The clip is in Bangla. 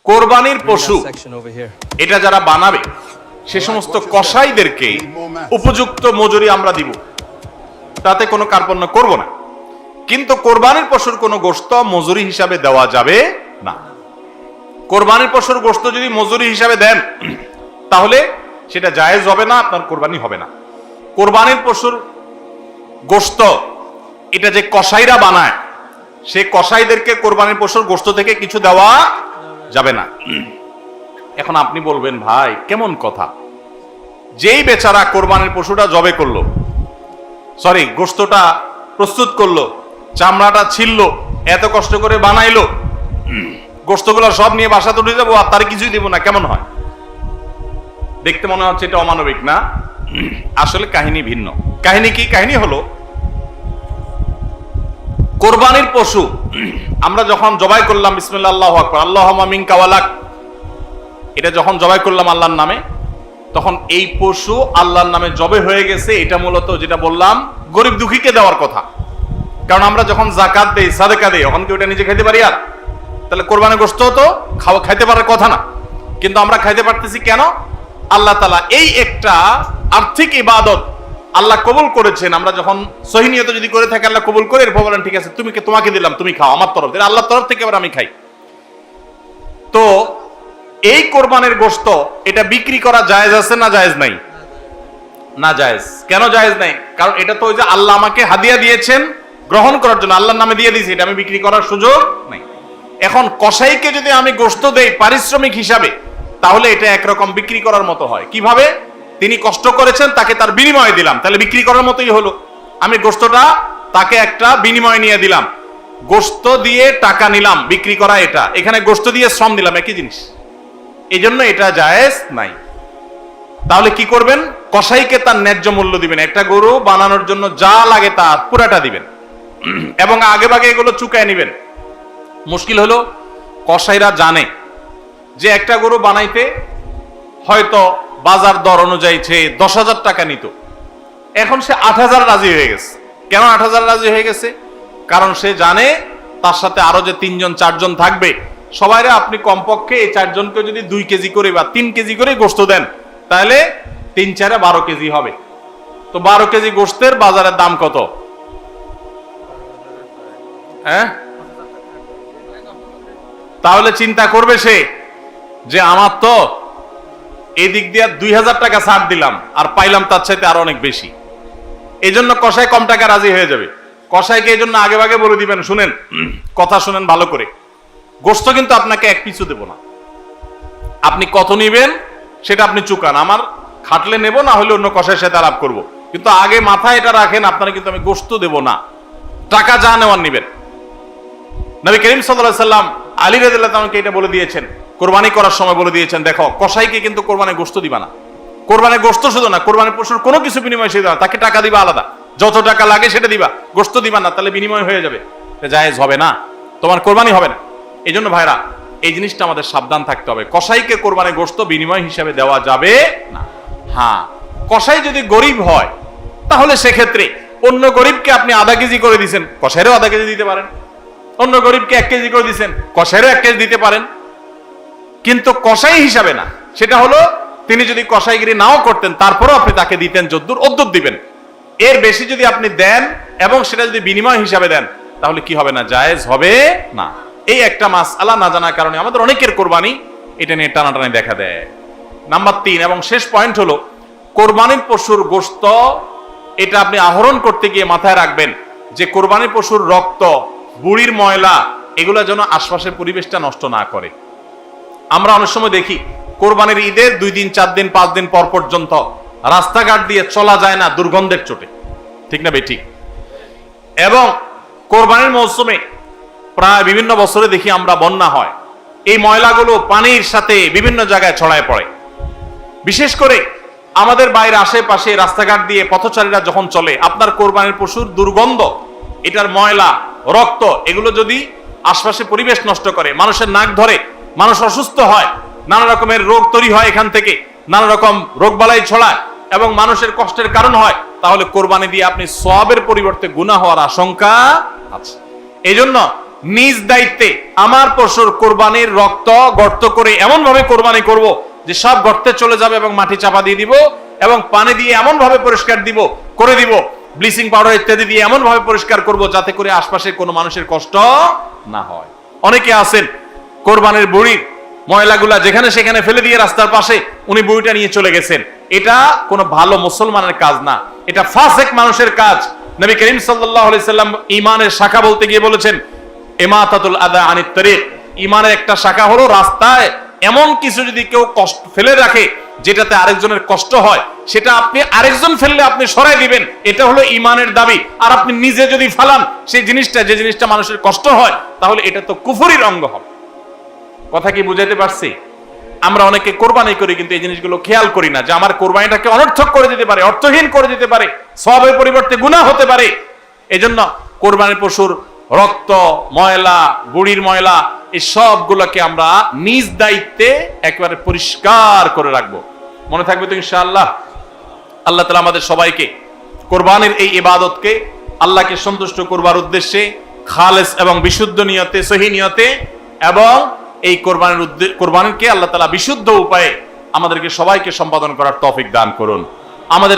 কোরবানির পশু এটা যারা বানাবে সে সমস্ত কসাইদেরকে উপযুক্ত মজুরি আমরা দিব, তাতে কোনো কার্পণ্য করব না। কিন্তু কোরবানির পশুর কোনো গোশত মজুরি হিসাবে দেওয়া যাবে না। কোরবানির পশুর গোশত যদি মজুরি হিসাবে দেন তাহলে সেটা জায়েজ হবে না, আপনার কোরবানি হবে না। কোরবানির পশুর গোশত এটা যে কসাইরা বানায়, সে কসাইদেরকে কোরবানির পশুর গোশত থেকে কিছু দেওয়া যাবে না। এখন আপনি বলবেন, ভাই কেমন কথা, যেই বেচারা কোরবানির পশুটা জবে করলো, সরি গোশতটা প্রস্তুত করলো, চামড়াটা ছিললো, এত কষ্ট করে বানাইলো, গোশতগুলো সব নিয়ে বাসাতে উঠে যাবো আর তার কিছুই দিব না, কেমন হয়? দেখতে মনে হচ্ছে এটা অমানবিক না? আসলে কাহিনী ভিন্ন। কাহিনী কি? কাহিনী হলো, কোরবানির পশু আমরা যখন জবাই করলাম বিসমিল্লাহ আল্লাহু আকবার আল্লাহুম্মা মিনকা ওয়ালাক, এটা যখন জবাই করলাম আল্লাহর নামে, তখন এই পশু আল্লাহর নামে জবে হয়ে গেছে। এটা মূলত যেটা বললাম গরিব দুঃখীকে দেওয়ার কথা, কারণ আমরা যখন যাকাত দেই, সাদেকা দেই, তখন কি ওটা নিজে খাইতে পারি? আর তাহলে কোরবানির গোশত তো খাইতে পারার কথা না, কিন্তু আমরা খাইতে পারতেছি কেন? আল্লাহ তাআলা এই একটা আর্থিক ইবাদত আল্লাহ কবুল করেছেন। আমরা যখন সহিহ নিয়তে যদি করে থাকি আল্লাহ কবুল করে, এরপর বলেন ঠিক আছে তোমাকে দিলাম, তুমি খাও আমার তরফ থেকে, আল্লাহর তরফ থেকে আবার আমি খাই। তো এই কোরবানির গোশত এটা বিক্রি করা জায়েজ আছে না জায়েজ নাই? না জায়েজ। কেন জায়েজ নাই? কারণ এটা তো ওই যে আল্লাহ আমাকে হাদিয়া দিয়েছেন গ্রহণ করার জন্য, আল্লাহর নামে দিয়ে দিয়েছি, এটা আমি বিক্রি করার সুযোগ নাই। এখন কসাইকে যদি আমি গোশত দেই পারিশ্রমিক হিসাবে, তাহলে এটা একরকম বিক্রি করার মতো হয়। কিভাবে? তিনি কষ্ট করেছেন, তাকে তার বিনিময়ে দিলাম, তাহলে বিক্রি করার মতোই হলো। আমি গোশতটা তাকে একটা বিনিময়ে নিয়ে দিলাম, গোশত দিয়ে টাকা নিলাম, বিক্রি করা এটা, এখানে গোশত দিয়ে শ্রম দিলাম, একই জিনিস। এই জন্য এটা জায়েজ নাই। তাহলে কি করবেন? কসাইকে তার ন্যায্য মূল্য দিবেন, একটা গরু বানানোর জন্য যা লাগে তার পুরাটা দিবেন এবং আগে ভাগে এগুলো চুকায় নিবেন। মুশকিল হলো কসাইরা জানে যে একটা গরু বানাইতে হয়তো বাজার দর অনুযায়ী সে 10,000 টাকা নিত, এখন সে 8,000 রাজি হয়ে গেছে। কেন 8,000 রাজি হয়ে গেছে? কারণ সে জানে তার সাথে আরো যে 3জন 4জন থাকবে, সবাইরে আপনি কমপক্ষে এই 4 জনকে যদি 2 কেজি করে বা 3 কেজি করে গোশত দেন, তাহলে 3-4 12 কেজি হবে। তো 12 কেজি গোশতের বাজারের দাম কত? হ্যাঁ, তাহলে চিন্তা করবে সে যে আমার তো এই দিক দিয়ে 2,000 টাকা ছাড় দিলাম আর পাইলাম তার চাইতে আরো অনেক বেশি। এই জন্য কসাই কম টাকা রাজি হয়ে যাবে। কসাইকে এই জন্য আগে ভাগে বলে দিবেন, শুনেন, কথা শুনেন ভালো করে, গোশত কিন্তু আপনাকে এক পিছু দেব না, আপনি কত নিবেন সেটা আপনি চুকান, আমার খাটলে নেব, না হলে অন্য কসাইয়ের সাথে আলাপ করব, কিন্তু আগে মাথায় এটা রাখেন আপনারা কিন্তু আমি গোশত দেব না, টাকা যা নেওয়ার নিবেন। নবী করিম সাল্লাল্লাহু আলাইহি সাল্লাম আলী রাদিয়াল্লাহু আনহুকে এটা বলে দিয়েছেন, কোরবানি করার সময় বলে দিয়েছেন, দেখো কসাইকে কিন্তু কোরবানির গোশত দিবা না, কোরবানির গোশত শুধু না, কোরবানির পশুর কোনো কিছু বিনিময় সে দিবা, তাকে টাকা দিবা আলাদা, যত টাকা লাগে সেটা দিবা, গোশত দিবা না, তাহলে বিনিময় হয়ে যাবে, এটা জায়েজ হবে না, তোমার কোরবানি হবে না। এই জন্য ভাইরা এই জিনিসটা আমাদের সাবধান থাকতে হবে, কসাইকে কোরবানির গোশত বিনিময় হিসাবে দেওয়া যাবে না। হ্যাঁ, কসাই যদি গরিব হয় তাহলে সেক্ষেত্রে অন্য গরিবকে আপনি আধা কেজি করে দিচ্ছেন, কসাইরও আধা কেজি দিতে পারেন, অন্য গরিবকে 1 কেজি করে দিচ্ছেন, কসাইরও 1 কেজি দিতে পারেন, কিন্তু কসাই হিসাবে না। সেটা হলো তিনি যদি কসাইগিরি নাও করতেন তারপরেও আপনি তাকে দিতেন যদ্দুর অদ্দুর দিবেন। এর বেশি যদি আপনি দেন এবং সেটা যদি বিনিময় হিসাবে দেন, তাহলে কি হবে না? জায়েজ হবে না। এই একটা মাসআলা না জানার কারণে আমাদের অনেকের কোরবানি এটা নিয়ে টানাটানি দেখা দেয়। নাম্বার 3 এবং শেষ পয়েন্ট হলো, কোরবানির পশুর গোশত এটা আপনি আহরণ করতে গিয়ে মাথায় রাখবেন যে কোরবানির পশুর রক্ত, বুড়ির ময়লা, এগুলো যেন আশপাশের পরিবেশটা নষ্ট না করে। আমরা অনেক সময় দেখি কোরবানির ঈদের 2 দিন 4 দিন 5 দিন পর পর্যন্ত রাস্তাঘাট দিয়ে চলা যায় না দুর্গন্ধের চোটে, ঠিক না বেঠিক? এবং কোরবানির মৌসুমে প্রায় বিভিন্ন বছরে দেখি আমরা বন্যা হয়, এই ময়লাগুলো পানির সাথে বিভিন্ন জায়গায় ছড়ায় পড়ে। বিশেষ করে আমাদের বাইরে আশেপাশে রাস্তাঘাট দিয়ে পথচারীরা যখন চলে, আপনার কোরবানির পশুর দুর্গন্ধ, এটার ময়লা, রক্ত, এগুলো যদি আশপাশে পরিবেশ নষ্ট করে, মানুষের নাক ধরে, মানুষ অসুস্থ হয়, নানা রকমের রোগ তৈরি হয়, এখান থেকে নানা রকম রোগবালাই ছড়ায় এবং মানুষের কষ্টের কারণ হয়, তাহলে কোরবানি দিয়ে আপনি সওয়াবের পরিবর্তে গুনাহ হওয়ার আশঙ্কা আছে। এই জন্য নিজ দায়িত্বে আমার পশুর কোরবানির রক্ত গর্ত করে এমন ভাবে কোরবানি করব যে সব গর্তে চলে যাবে এবং মাটি চাপা দিয়ে দিব এবং পানি দিয়ে এমন ভাবে পরিষ্কার করে দিব, ব্লিচিং পাউডার ইত্যাদি দিয়ে এমন ভাবে পরিষ্কার করব যাতে করে আশপাশের কোনো মানুষের কষ্ট না হয়। অনেকে আছেন কোরবানির বুড়ির ময়লাগুলা যেখানে সেখানে ফেলে দিয়ে রাস্তার পাশে উনি বুড়িটা নিয়ে চলে গেছেন। এটা কোনো ভালো মুসলমানের কাজ না, এটা ফাসেক মানুষের কাজ। নবী করিম সাল্লাল্লাহু আলাইহি সাল্লাম ঈমানের শাখা বলতে গিয়ে বলেছেন ইমাতাতুল আদা আনিত তারিক, ঈমানের একটা শাখা হলো রাস্তায় এমন কিছু যদি কেউ কষ্ট ফেলে রাখে যেটাতে আরেকজনের কষ্ট হয়, সেটা আপনি আরেকজন ফেললে আপনি সরাই দিবেন, এটা হলো ঈমানের দাবি। আর আপনি নিজে যদি ফালান সেই জিনিসটা, যে জিনিসটা মানুষের কষ্ট হয়, তাহলে এটা তো কুফরির অঙ্গ হবে। কথা কি বুঝাইতে পারছি? আমরা অনেকে কোরবানি করি কিন্তু এই জিনিসগুলো খেয়াল করি না যে আমার কোরবানিটাকে অনর্থক করে দিতে পারে, অর্থহীন করে দিতে পারে, সওয়াবের পরিবর্তে গুনাহ হতে পারে। এজন্য কোরবানির পশুর রক্ত, ময়লা, বুড়ির ময়লা, এই সবগুলোকে আমরা নিজ দায়িত্বে একেবারে পরিষ্কার করে রাখবো। মনে থাকবে তো ইনশাআল্লাহ? আল্লাহ তাআলা আমাদের সবাইকে কোরবানির এই ইবাদতকে আল্লাহকে সন্তুষ্ট করবার উদ্দেশ্যে খালেস এবং বিশুদ্ধ নিয়তে, সহি নিয়তে এবং এই কোরবানিকে আল্লাহ তাআলা বিশুদ্ধ উপায়ে আমাদেরকে সবাইকে সম্পাদন করার তৌফিক দান করুন। আমাদের